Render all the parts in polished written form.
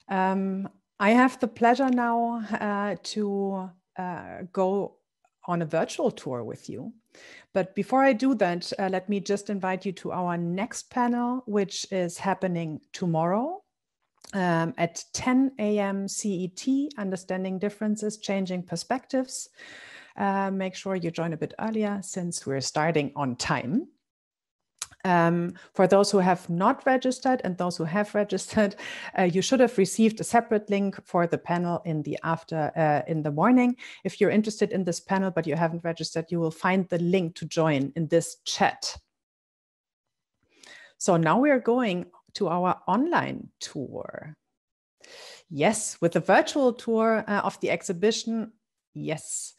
I have the pleasure now to go on a virtual tour with you. But before I do that, let me just invite you to our next panel, which is happening tomorrow at 10 a.m. CET, Understanding Differences, Changing Perspectives. Make sure you join a bit earlier since we're starting on time. For those who have not registered and those who have registered, you should have received a separate link for the panel in the morning. If you're interested in this panel but you haven't registered, you will find the link to join in this chat. So now we are going to our online tour. Yes, with the virtual tour of the exhibition. Yes.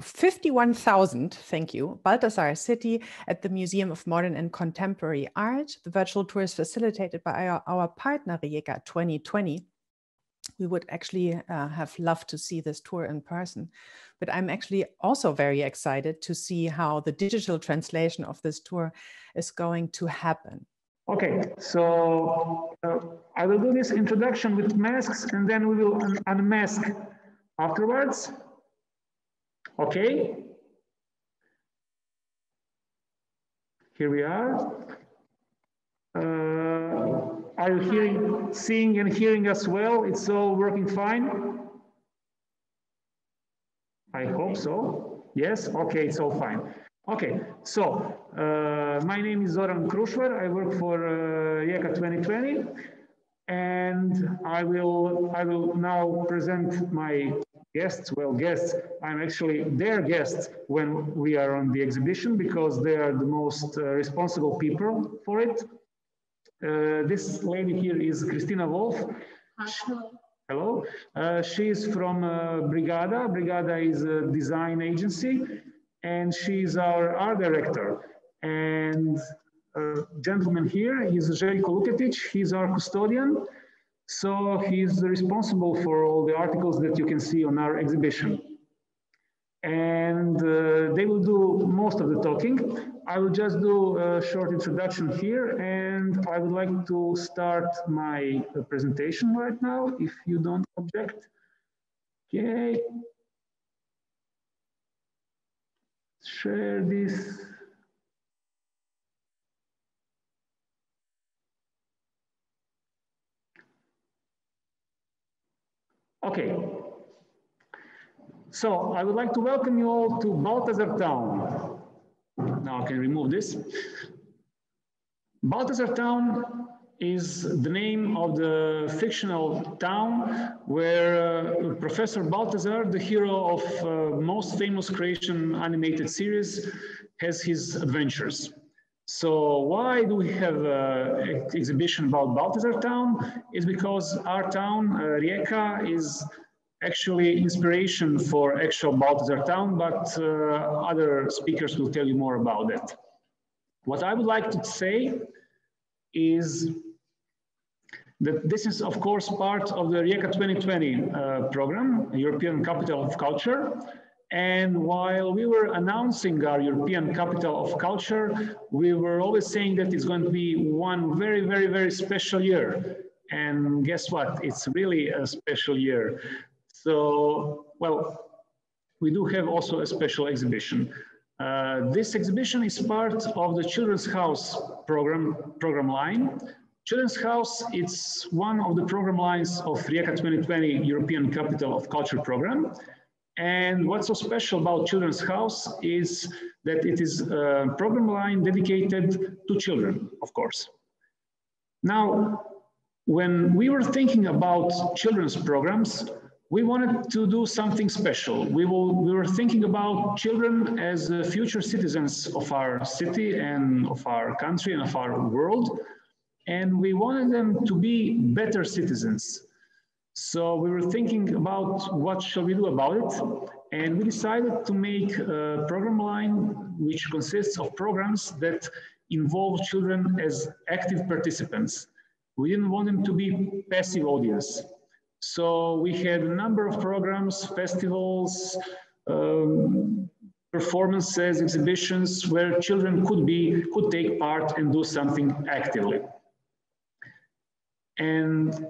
51,000, thank you, Balthazarcity at the Museum of Modern and Contemporary Art. The virtual tour is facilitated by our partner Rijeka 2020. We would actually have loved to see this tour in person, but I'm actually also very excited to see how the digital translation of this tour is going to happen. Okay, so I will do this introduction with masks and then we will unmask afterwards. Okay, here we are. Are you seeing and hearing us well? It's all working fine? I hope so. Yes, okay, it's all fine. Okay, so my name is Zoran Krušvar. I work for Rijeka 2020, and I will now present my guests. Well, guests, I'm actually their guests when we are on the exhibition because they are the most responsible people for it. This lady here is Kristina Volf. Hello. She is from Brigada. Brigada is a design agency, and she's our art director. And gentleman here is Željko Luketić. He's our custodian. So he's responsible for all the articles that you can see on our exhibition. And they will do most of the talking. I will just do a short introduction here, and I would like to start my presentation right now, if you don't object. Okay. Share this. Okay, so I would like to welcome you all to Balthazar Town. Now I can remove this. Balthazar Town is the name of the fictional town where Professor Balthazar, the hero of most famous Croatian animated series, has his adventures. So why do we have an exhibition about Balthazar Town? It's because our town, Rijeka, is actually inspiration for actual Balthazar Town, but other speakers will tell you more about that. What I would like to say is that this is, of course, part of the Rijeka 2020 program, European Capital of Culture. And while we were announcing our European Capital of Culture, we were always saying that it's going to be one very, very, very special year. And guess what? It's really a special year. So, well, we do have also a special exhibition. This exhibition is part of the Children's House program line. Children's House, it's one of the program lines of Rijeka 2020 European Capital of Culture program. And what's so special about Children's House is that it is a program line dedicated to children, of course. Now, when we were thinking about children's programs, we wanted to do something special. We were thinking about children as future citizens of our city and of our country and of our world. And we wanted them to be better citizens. So we were thinking about what shall we do about it. And we decided to make a program line which consists of programs that involve children as active participants. We didn't want them to be passive audience. So we had a number of programs, festivals, performances, exhibitions where children could take part and do something actively. And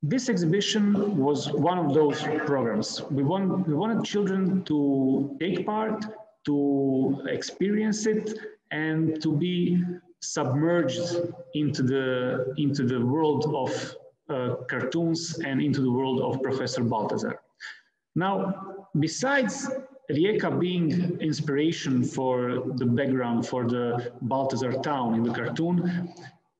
this exhibition was one of those programs. We wanted children to take part, to experience it, and to be submerged into the world of cartoons and into the world of Professor Balthazar. Now, besides Rijeka being inspiration for the background for the Balthazar town in the cartoon,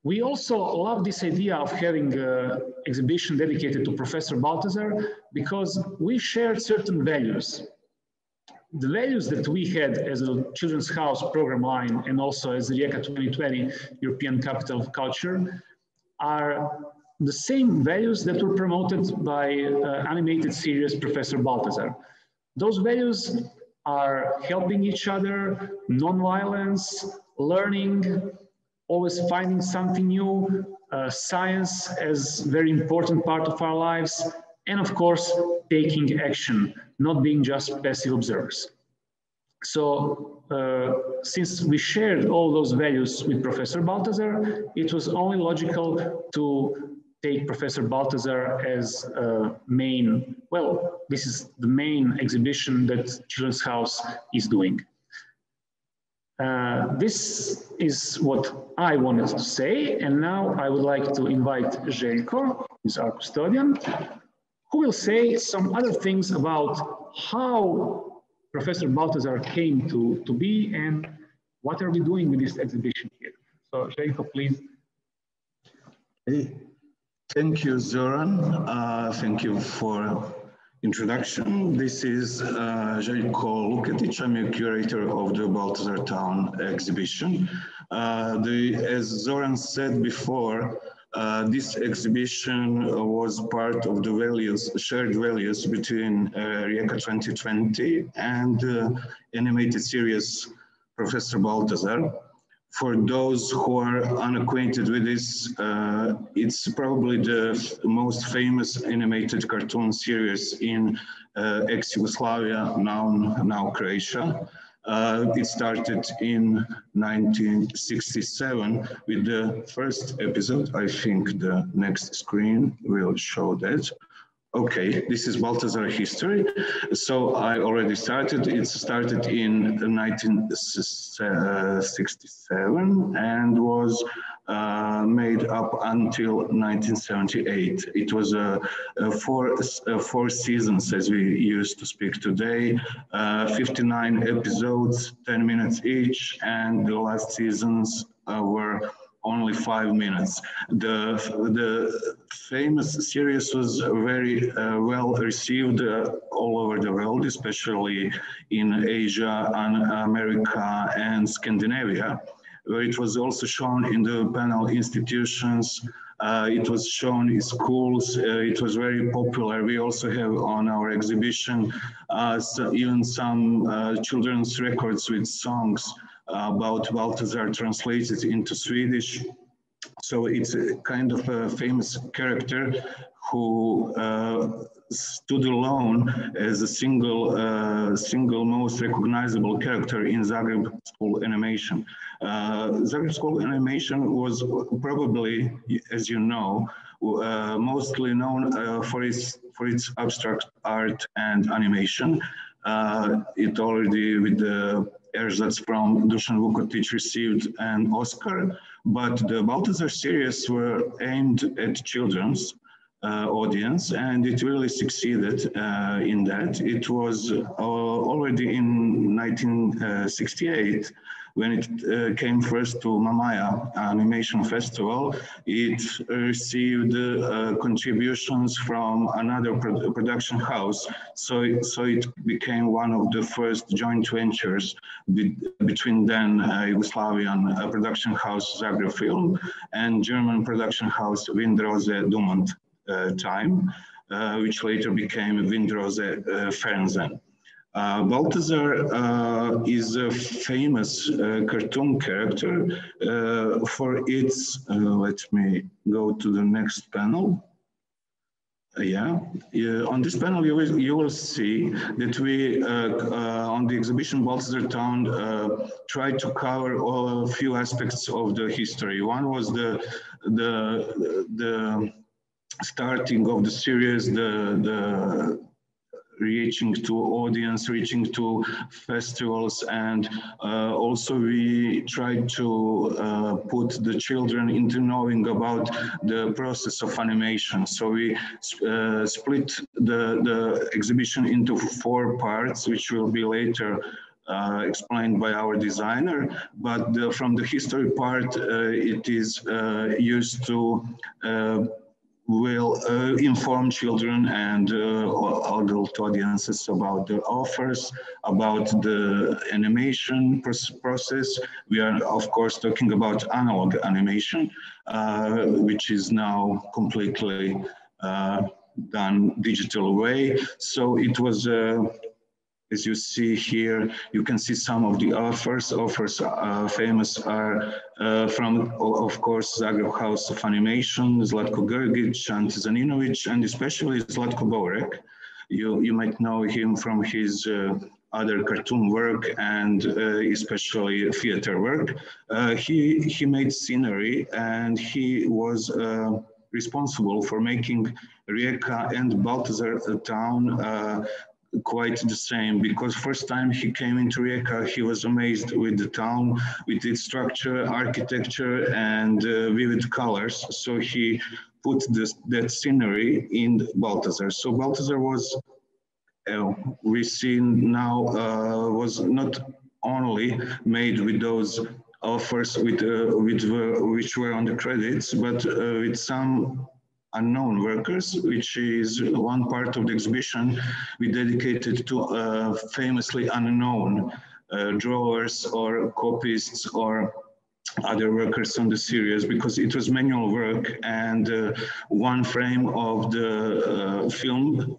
we also love this idea of having an exhibition dedicated to Professor Balthazar because we shared certain values. The values that we had as a Children's House program line and also as Rijeka 2020 European Capital of Culture are the same values that were promoted by animated series Professor Balthazar. Those values are helping each other, non-violence, learning, always finding something new, science as a very important part of our lives, and of course, taking action, not being just passive observers. So since we shared all those values with Professor Balthazar, it was only logical to take Professor Balthazar as main, well, this is the main exhibition that Children's House is doing. This is what I wanted to say, and now I would like to invite Željko, who is our custodian, who will say some other things about how Professor Balthazar came to be and what are we doing with this exhibition here. So Željko, please. Hey. Thank you, Zoran. Thank you for introduction. This is Željko Luketić. I'm a curator of the Balthazar Town exhibition. As Zoran said before, this exhibition was part of the values, shared values between Rijeka 2020 and the animated series Professor Balthazar. For those who are unacquainted with this, it's probably the most famous animated cartoon series in ex-Yugoslavia, now Croatia. It started in 1967 with the first episode. I think the next screen will show that. Okay, this is Balthazar history. So I already started. It started in 1967 and was made up until 1978. It was four seasons, as we used to speak today, 59 episodes, 10 minutes each, and the last seasons were only 5 minutes. The famous series was very well received all over the world, especially in Asia and America and Scandinavia, where it was also shown in the panel institutions. It was shown in schools. It was very popular. We also have on our exhibition even some children's records with songs about Balthazar translated into Swedish. So it's a kind of a famous character who stood alone as a single most recognizable character in Zagreb School animation. Zagreb School animation was probably, as you know, mostly known for its abstract art and animation. It already, with the ersatz from Zoran Krušvar, received an Oscar, but the Balthazar series were aimed at children's audience, and it really succeeded in that. It was already in 1968 when it came first to Mamaya Animation Festival. It received contributions from another production house, so it became one of the first joint ventures between then Yugoslavian production house Zagreb Film and German production house Windrose Dumont time, which later became Windrose Fernsehen. Balthazar is a famous cartoon character for its, let me go to the next panel. On this panel you will see that we, on the exhibition Balthazar Town, tried to cover a few aspects of the history. One was the starting of the series, the reaching to audience, reaching to festivals, and also we tried to put the children into knowing about the process of animation. So we split the exhibition into 4 parts, which will be later explained by our designer, but from the history part, it is used to will inform children and adult audiences about the offers, about the animation process. We are, of course, talking about analog animation, which is now completely done digital way. So it was as you see here, you can see some of the offers. Famous are from, of course, Zagreb House of Animation, Zlatko Grgić, Ante Zaninović, and especially Zlatko Borek. You might know him from his other cartoon work and especially theater work. He made scenery, and he was responsible for making Rijeka and Balthazar town quite the same, because first time he came into Rijeka, he was amazed with the town, with its structure, architecture, and vivid colors. So he put that scenery in Balthazar. So Balthazar was, we see now, was not only made with those offers which were on the credits, but with some unknown workers, which is one part of the exhibition we dedicated to famously unknown drawers or copyists or other workers on the series, because it was manual work, and one frame of the film,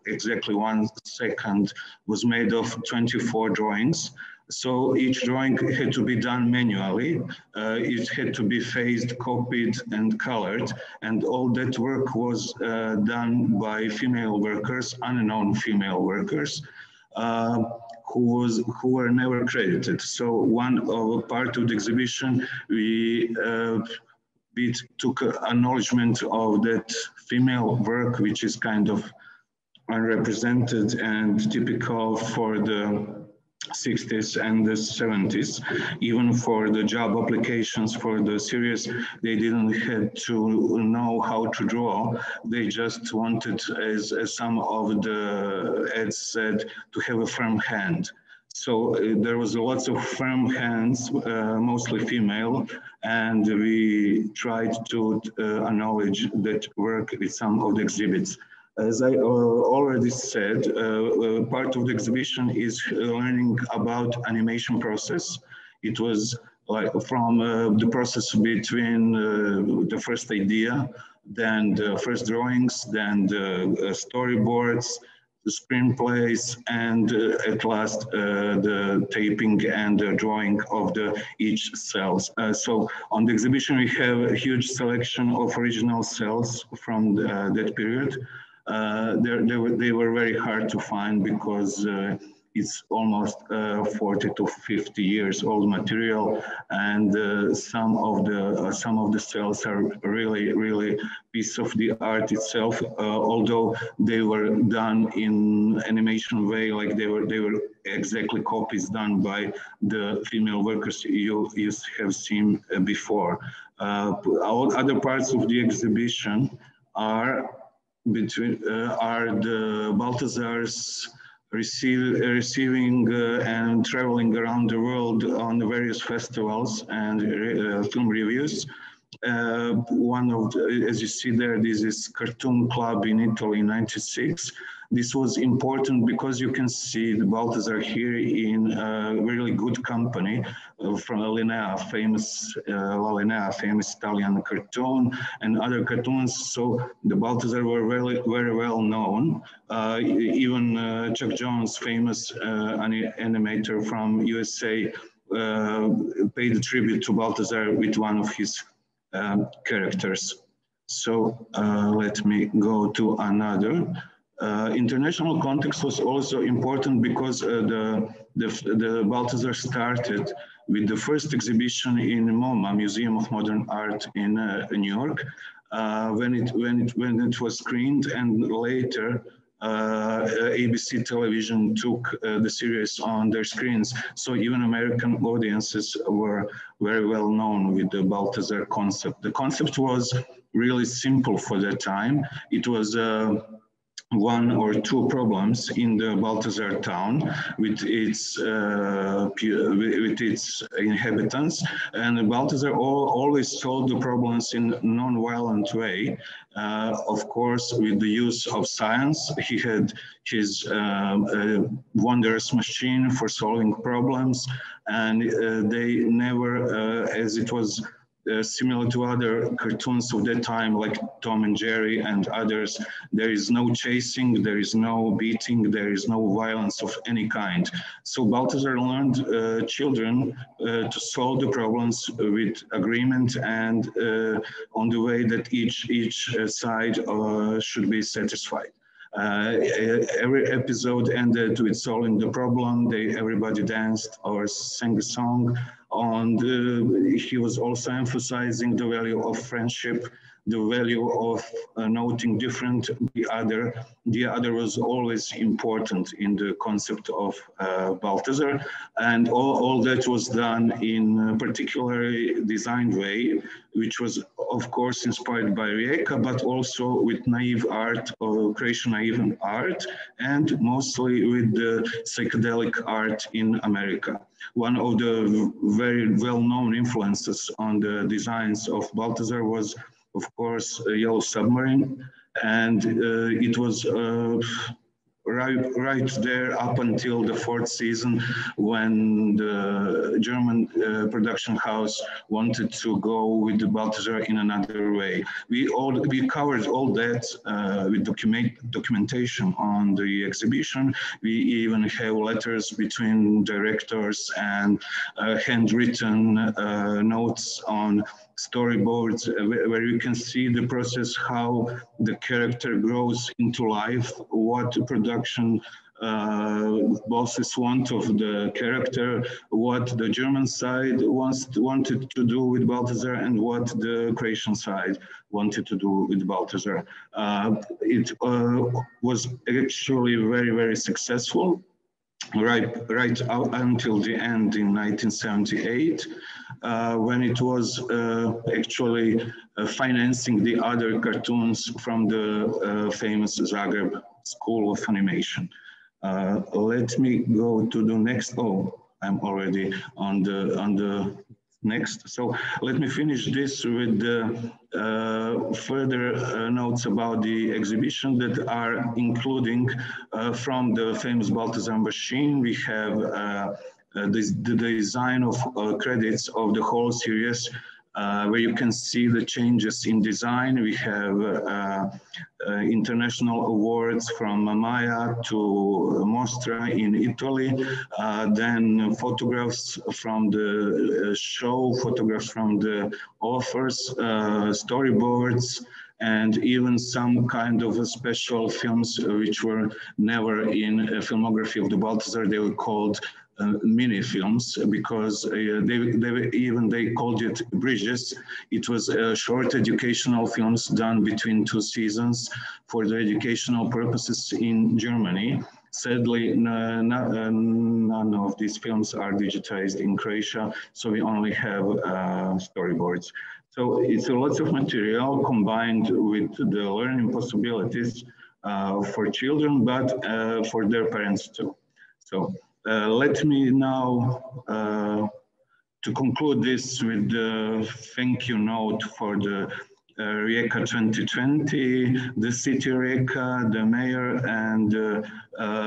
exactly 1 second, was made of 24 drawings. So each drawing had to be done manually. It had to be phased, copied, and colored. And all that work was done by female workers, unknown female workers, who were never credited. So one part of the exhibition, we took acknowledgement of that female work, which is kind of unrepresented and typical for the 60s and the 70s. Even for the job applications for the series, they didn't have to know how to draw. They just wanted, as some of the ads said, to have a firm hand. So there was lots of firm hands, mostly female, and we tried to acknowledge that work with some of the exhibits. As I already said, part of the exhibition is learning about animation process. It was like from the process between the first idea, then the first drawings, then the storyboards, the screenplays, and at last the taping and the drawing of each cells. So on the exhibition, we have a huge selection of original cells from that period. They were very hard to find because it's almost 40 to 50 years old material, and some of the cells are really piece of the art itself. Although they were done in animation way, like they were exactly copies done by the female workers you have seen before. All other parts of the exhibition are the Balthazars receiving and traveling around the world on the various festivals and film reviews. One of as you see there, this is Cartoon Club in Italy in '96. This was important because you can see the Balthazar here in a really good company from Linea, famous Italian cartoon and other cartoons. So the Balthazar were very well known. Even Chuck Jones, famous animator from USA, paid a tribute to Balthazar with one of his characters. So let me go to another. International context was also important because the Balthazar started with the first exhibition in MoMA, Museum of Modern Art in New York. when it was screened, and later ABC television took the series on their screens. So even American audiences were very well known with the Balthazar concept. The concept was really simple for that time. It was one or two problems in the Balthazar town with its inhabitants, and Balthazar always solved the problems in a non-violent way. Of course, with the use of science. He had his wondrous machine for solving problems, and they never, as it was similar to other cartoons of that time, like Tom and Jerry and others, there is no chasing, there is no beating, there is no violence of any kind. So Balthazar learned children to solve the problems with agreement and on the way that each side should be satisfied. Every episode ended with solving the problem. Everybody danced or sang a song. And he was also emphasizing the value of friendship, the value of noting different the other was always important in the concept of Balthazar, and all that was done in a particularly designed way, which was of course inspired by Rijeka, but also with naive art or Croatian naive art, and mostly with the psychedelic art in America. One of the very well-known influences on the designs of Balthazar was, of course, a Yellow Submarine, and it was right there up until the fourth season, when the German production house wanted to go with the Balthazar in another way. We covered all that with documentation on the exhibition. We even have letters between directors and handwritten notes on storyboards where you can see the process, how the character grows into life, what production bosses want of the character, what the German side wanted to do with Balthazar, and what the Croatian side wanted to do with Balthazar. It was actually very, very successful. Right up until the end in 1978, when it was actually financing the other cartoons from the famous Zagreb School of Animation. Let me go to the next. Oh, I'm already on the next. So let me finish this with further notes about the exhibition that are including from the famous Balthazar machine. We have the design of credits of the whole series, where you can see the changes in design. We have international awards from Maya to Mostra in Italy, then photographs from the show, photographs from the authors, storyboards, and even some kind of special films which were never in a filmography of the Balthazar. They were called mini films, because they called it bridges. It was short educational films done between two seasons for the educational purposes in Germany. Sadly, none of these films are digitized in Croatia, so we only have storyboards. So it's a lot of material combined with the learning possibilities for children, but for their parents too. So let me now, to conclude this with the thank you note for the Rijeka 2020, the city Rijeka, the mayor, and the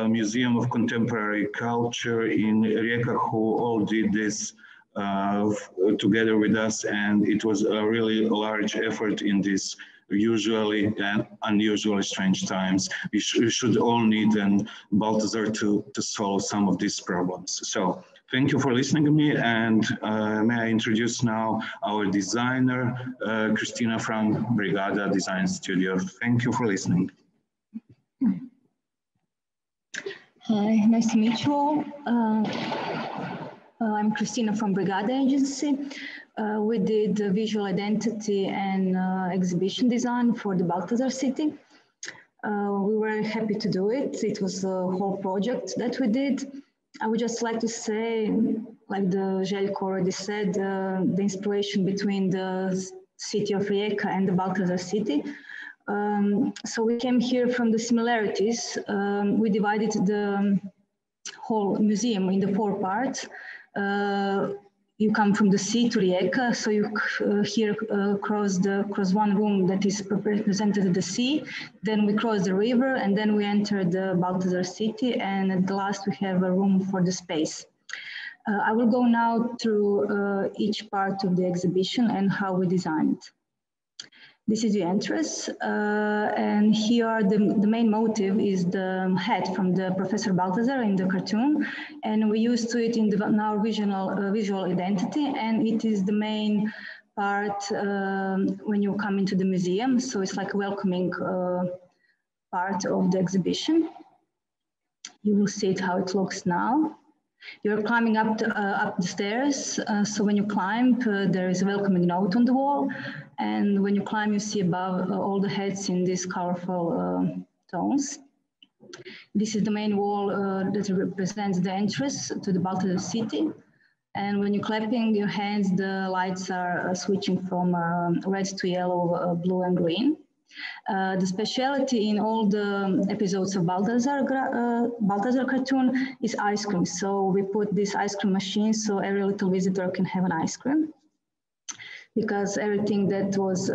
Museum of Contemporary Culture in Rijeka, who all did this together with us, and it was a really large effort in this usually and unusually strange times. We should all need Balthazar to solve some of these problems. So thank you for listening to me, and may I introduce now our designer, Kristina from Brigada Design Studio. Thank you for listening. Hi, nice to meet you all. I'm Kristina from Brigada Agency. We did visual identity and exhibition design for the Balthazarcity. We were happy to do it. It was a whole project that we did. I would just like to say, like the Željko already said, the inspiration between the city of Rijeka and the Balthazarcity. So we came here from the similarities. We divided the whole museum in the 4 parts. You come from the sea to Rijeka, so you here cross one room that is represented the sea. Then we cross the river, and then we enter the Balthazarcity, and at the last we have a room for the space. I will go now through each part of the exhibition and how we designed. This is the entrance, and here the main motive is the head from the Professor Balthazar in the cartoon, and we used to it in our visual identity, and it is the main part when you come into the museum, so it's like a welcoming part of the exhibition. You will see it how it looks now. You're climbing up the stairs, so when you climb, there is a welcoming note on the wall, and when you climb, you see above all the heads in these colorful tones. This is the main wall that represents the entrance to the Balthazarcity, and when you're clapping your hands, the lights are switching from red to yellow, blue and green. The speciality in all the episodes of Balthazar cartoon is ice cream. So we put this ice cream machine so every little visitor can have an ice cream. Because everything that was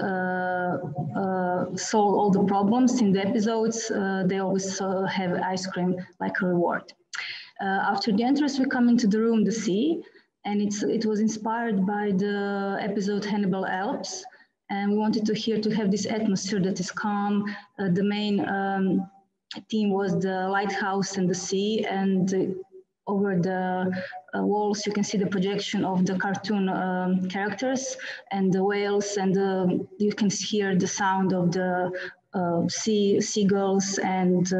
solve all the problems in the episodes, they always have ice cream like a reward. After the entrance, we come into the room, the sea, and it was inspired by the episode Hannibal Alps. And we wanted to have this atmosphere that is calm. The main theme was the lighthouse and the sea, and over the walls you can see the projection of the cartoon characters and the whales, and you can hear the sound of the seagulls and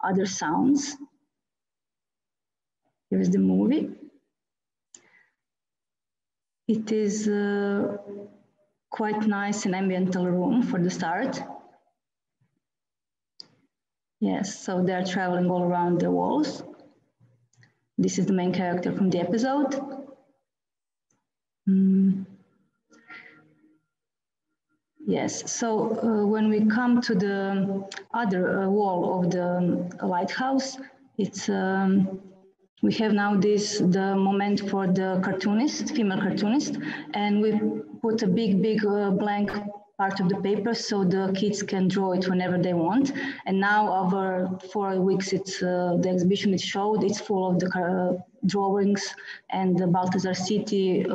other sounds. Here's the movie. It is quite nice and ambiental room for the start. Yes, so they're traveling all around the walls. This is the main character from the episode. Yes, so when we come to the other wall of the lighthouse, it's we have now the moment for the cartoonist, female cartoonist, and we put a big blank part of the paper so the kids can draw it whenever they want. And now over 4 weeks, the exhibition is showed. It's full of the drawings and the Balthazarcity,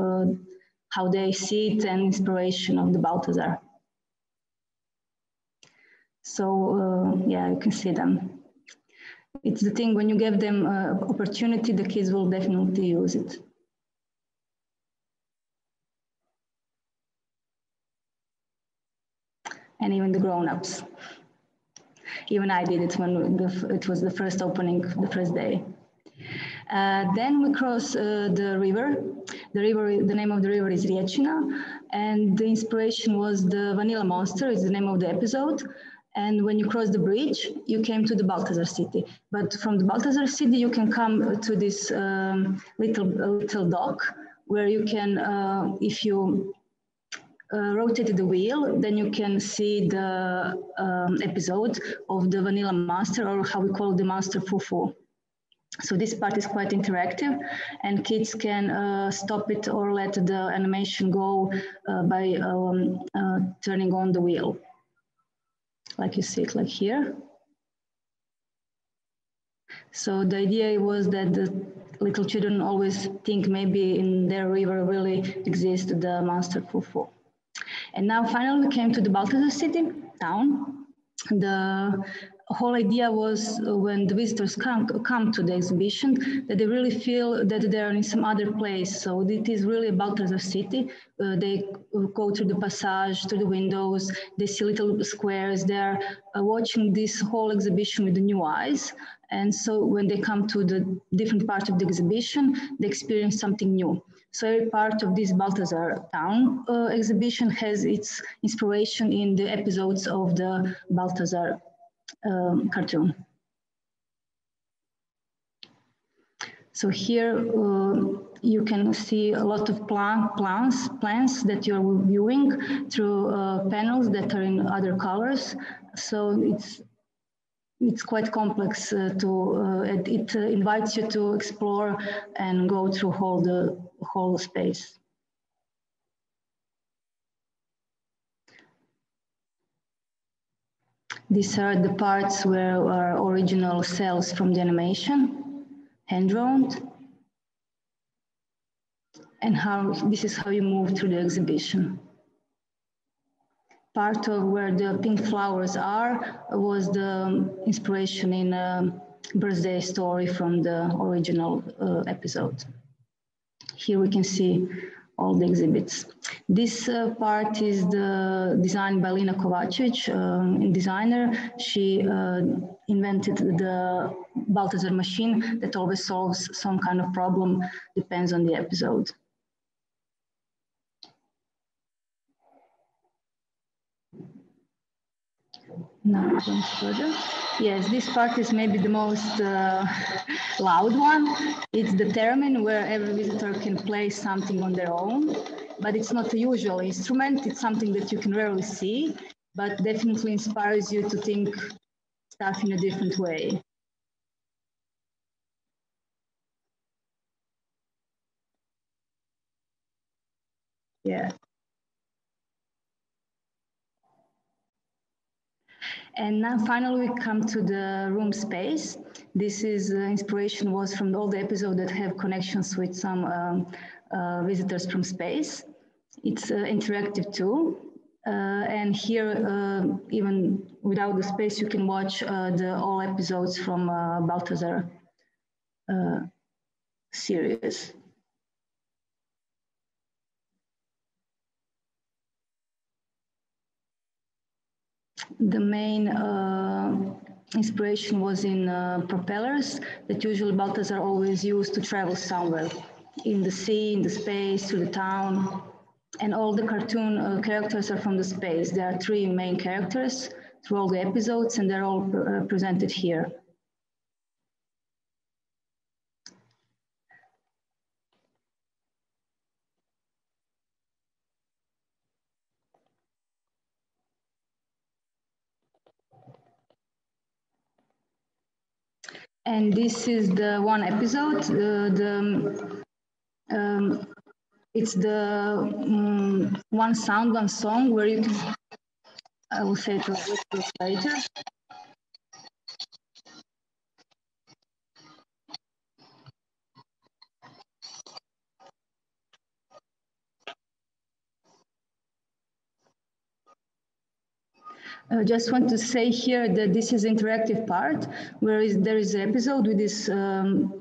how they see it, and inspiration of the Balthazar. So yeah, you can see them. It's the thing, when you give them opportunity, the kids will definitely use it. And even the grown-ups. Even I did it when it was the first opening, the first day. Then we cross the river. The name of the river is Riječina, and the inspiration was the Vanilla Monster, is the name of the episode. And when you cross the bridge, you came to the Balthazarcity. But from the Balthazarcity, you can come to this little dock where you can, if you rotate the wheel, then you can see the episode of the Vanilla Monster, or how we call the Monster Fufu. So this part is quite interactive, and kids can stop it or let the animation go by turning on the wheel. Like you see it like here. So the idea was that the little children always think maybe in their river really exists the monster fufu. And now finally we came to the Balthazarcity town. The whole idea was when the visitors come to the exhibition, that they really feel that they're in some other place. So it is really a Balthazarcity. They go through the passage, through the windows, they see little squares. They're watching this whole exhibition with the new eyes. And so when they come to the different part of the exhibition, they experience something new. So every part of this Balthazar town exhibition has its inspiration in the episodes of the Balthazar cartoon. So here you can see a lot of plants that you're viewing through panels that are in other colors. So it's quite complex it invites you to explore and go through the whole space. These are the parts where are original cells from the animation, hand-drawn, and this is how you move through the exhibition. Part of where the pink flowers are was the inspiration in a birthday story from the original episode. Here we can see all the exhibits. This part is the design by Lina Kovacevic, a designer. She invented the Balthazar machine that always solves some kind of problem, depends on the episode. Now going further. Yes, this part is maybe the most loud one. It's the theremin where every visitor can play something on their own, but it's not a usual instrument. It's something that you can rarely see, but definitely inspires you to think stuff in a different way. Yeah. And now finally we come to the room space. This is inspiration was from all the episodes that have connections with some visitors from space. It's interactive too. And here, even without the space, you can watch all episodes from Balthazar series. The main inspiration was in propellers that usually Balthazar always used to travel somewhere, in the sea, in the space, through the town. And all the cartoon characters are from the space. There are 3 main characters through all the episodes, and they're all presented here. And this is the one episode. It's the one sound, one song where you can, I will say it a little bit later. I just want to say here that this is interactive part, where there is an episode with this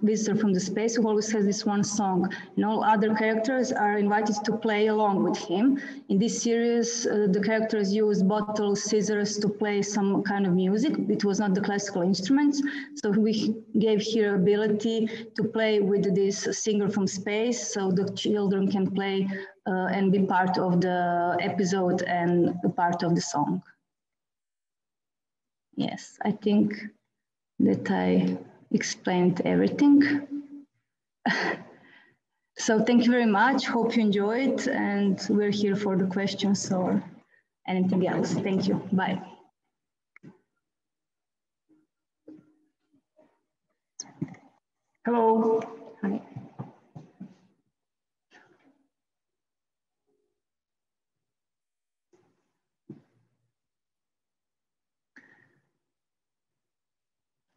visitor from the space who always has this one song, and all other characters are invited to play along with him. In this series, the characters used bottles, scissors to play some kind of music. It was not the classical instruments, so we gave here ability to play with this singer from space, so the children can play and be part of the episode and a part of the song. Yes, I think that I explained everything. So thank you very much. Hope you enjoyed, and we're here for the questions or anything else. Thank you. Bye. Hello. Hi.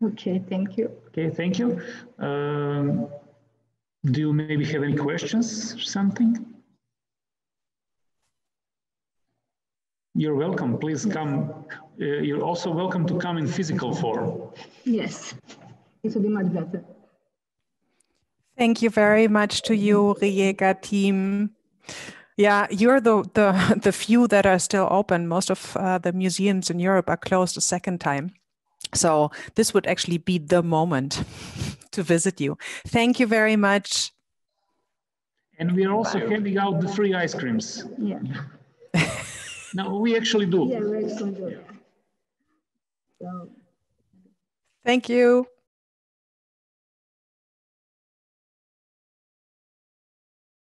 Okay, thank you. Okay, thank you. Do you maybe have any questions or something? You're welcome. Please come you're also welcome to come in physical form. Yes, it will be much better. Thank you very much to you, Rijeka team. Yeah, you're the few that are still open. Most of the museums in Europe are closed a second time. So this would actually be the moment to visit you. Thank you very much. And we are also handing out the free ice creams. Yeah. No, we actually do. Yeah, we actually do. So. Thank you.